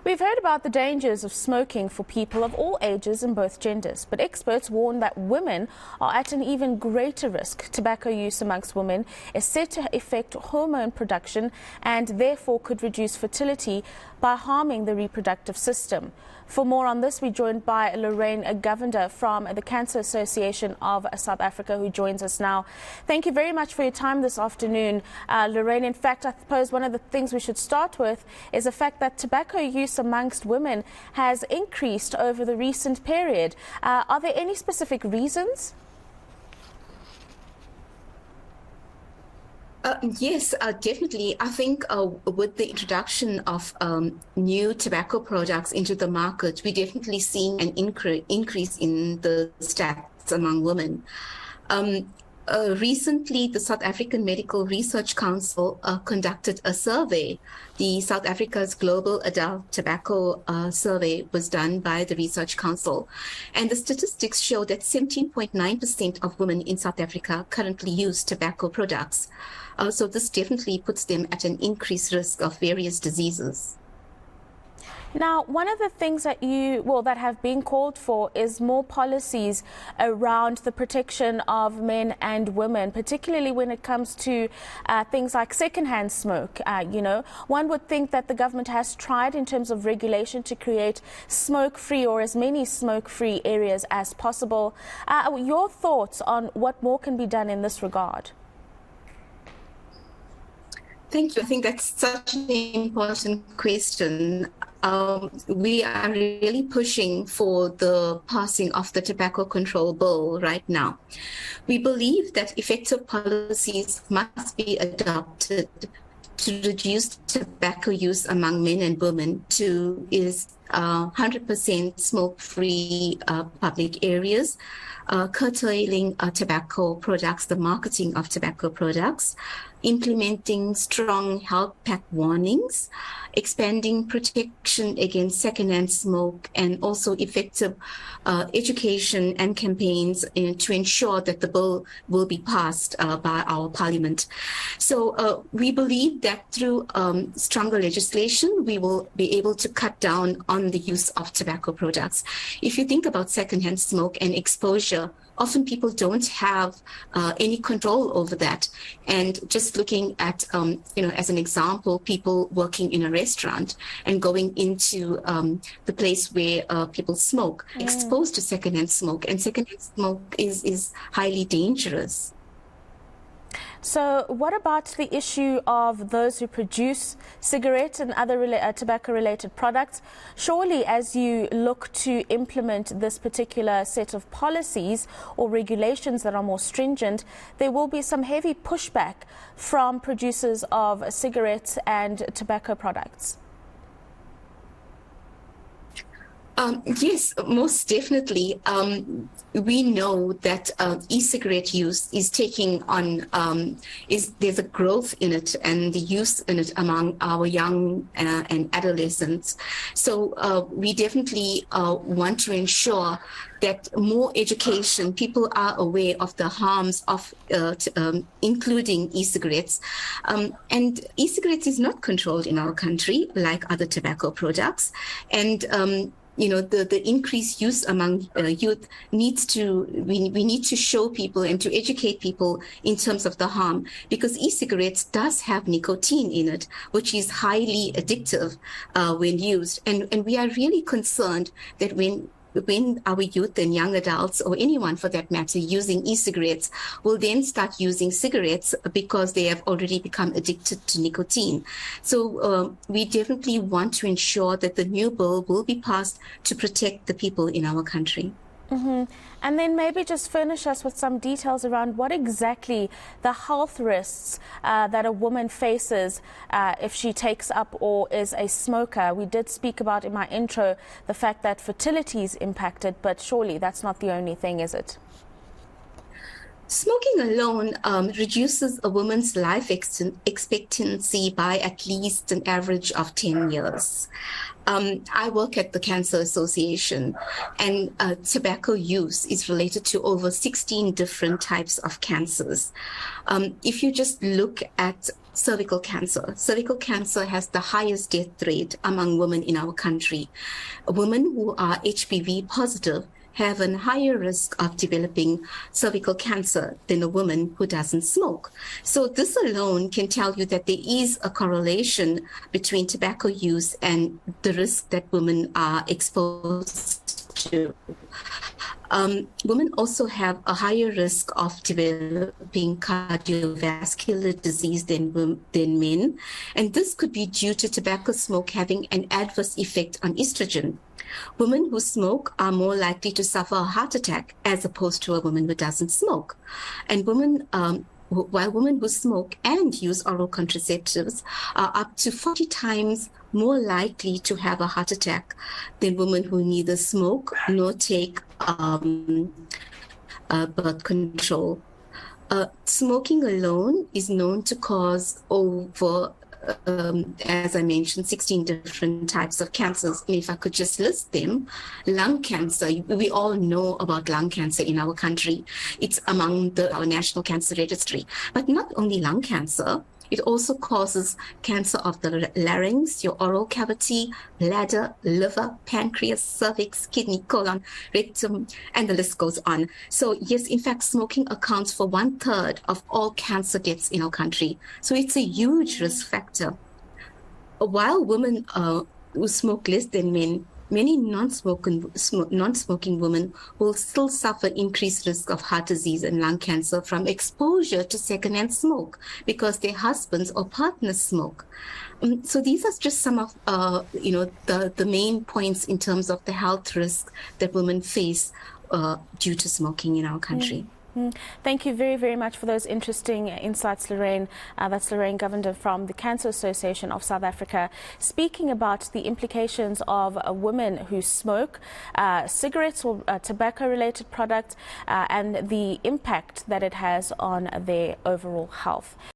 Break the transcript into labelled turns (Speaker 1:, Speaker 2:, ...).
Speaker 1: We've heard about the dangers of smoking for people of all ages and both genders, but experts warn that women are at an even greater risk. Tobacco use amongst women is said to affect hormone production and therefore could reduce fertility by harming the reproductive system. For more on this, we're joined by Lorraine Govender from the Cancer Association of South Africa, who joins us now. Thank you very much for your time this afternoon, Lorraine. In fact, I suppose one of the things we should start with is the fact that tobacco use amongst women has increased over the recent period. Are there any specific reasons?
Speaker 2: Yes, definitely. I think with the introduction of new tobacco products into the market, we're definitely seeing an increase in the stats among women. Recently, the South African Medical Research Council conducted a survey. The South Africa's Global Adult Tobacco Survey was done by the Research Council. And the statistics show that 17.9% of women in South Africa currently use tobacco products. So this definitely puts them at an increased risk of various diseases.
Speaker 1: Now, one of the things that that have been called for is more policies around the protection of men and women, particularly when it comes to things like secondhand smoke. One would think that the government has tried in terms of regulation to create smoke-free or as many smoke-free areas as possible. Your thoughts on what more can be done in this regard?
Speaker 2: Thank you. I think that's such an important question. We are really pushing for the passing of the tobacco control bill right now. We believe that effective policies must be adopted to reduce tobacco use among men and women to 100% smoke-free public areas, curtailing tobacco products, the marketing of tobacco products, implementing strong health pack warnings, expanding protection against secondhand smoke, and also effective education and campaigns to ensure that the bill will be passed by our parliament. So we believe that through stronger legislation, we will be able to cut down on the use of tobacco products. If you think about secondhand smoke and exposure, often people don't have any control over that. And just looking at, as an example, people working in a restaurant and going into the place where people smoke, exposed to secondhand smoke, and secondhand smoke is highly dangerous.
Speaker 1: So what about the issue of those who produce cigarettes and other tobacco-related products? Surely, as you look to implement this particular set of policies or regulations that are more stringent, there will be some heavy pushback from producers of cigarettes and tobacco products.
Speaker 2: Yes, most definitely. We know that e-cigarette use is taking on, there's a growth in it and the use in it among our young and adolescents. So we definitely want to ensure that more education, people are aware of the harms of including e-cigarettes. And e-cigarettes is not controlled in our country like other tobacco products. And the increased use among youth we need to show people and to educate people in terms of the harm, because e-cigarettes does have nicotine in it, which is highly addictive when used. And we are really concerned that when our youth and young adults, or anyone for that matter, using e-cigarettes, will then start using cigarettes because they have already become addicted to nicotine. So we definitely want to ensure that the new bill will be passed to protect the people in our country.
Speaker 1: Mm-hmm. And then maybe just furnish us with some details around what exactly the health risks that a woman faces if she takes up or is a smoker. We did speak about in my intro the fact that fertility is impacted, but surely that's not the only thing, is it?
Speaker 2: Smoking alone reduces a woman's life expectancy by at least an average of 10 years. I work at the Cancer Association, and tobacco use is related to over 16 different types of cancers. If you just look at cervical cancer has the highest death rate among women in our country. Women who are HPV positive have a higher risk of developing cervical cancer than a woman who doesn't smoke. So this alone can tell you that there is a correlation between tobacco use and the risk that women are exposed to. Women also have a higher risk of developing cardiovascular disease than men, and this could be due to tobacco smoke having an adverse effect on estrogen. Women who smoke are more likely to suffer a heart attack as opposed to a woman who doesn't smoke. And while women who smoke and use oral contraceptives are up to 40 times more likely to have a heart attack than women who neither smoke nor take birth control. Smoking alone is known to cause over as I mentioned, 16 different types of cancers. And if I could just list them, lung cancer, we all know about lung cancer in our country. It's among our National Cancer Registry. But not only lung cancer, it also causes cancer of the larynx, your oral cavity, bladder, liver, pancreas, cervix, kidney, colon, rectum, and the list goes on. So yes, in fact, smoking accounts for 1/3 of all cancer deaths in our country. So it's a huge risk factor. While women who smoke less than men, many non-smoking women will still suffer increased risk of heart disease and lung cancer from exposure to secondhand smoke because their husbands or partners smoke. So these are just some of the main points in terms of the health risk that women face due to smoking in our country.
Speaker 1: Thank you very, very much for those interesting insights, Lorraine. That's Lorraine Govender from the Cancer Association of South Africa, speaking about the implications of women who smoke cigarettes or tobacco-related products and the impact that it has on their overall health.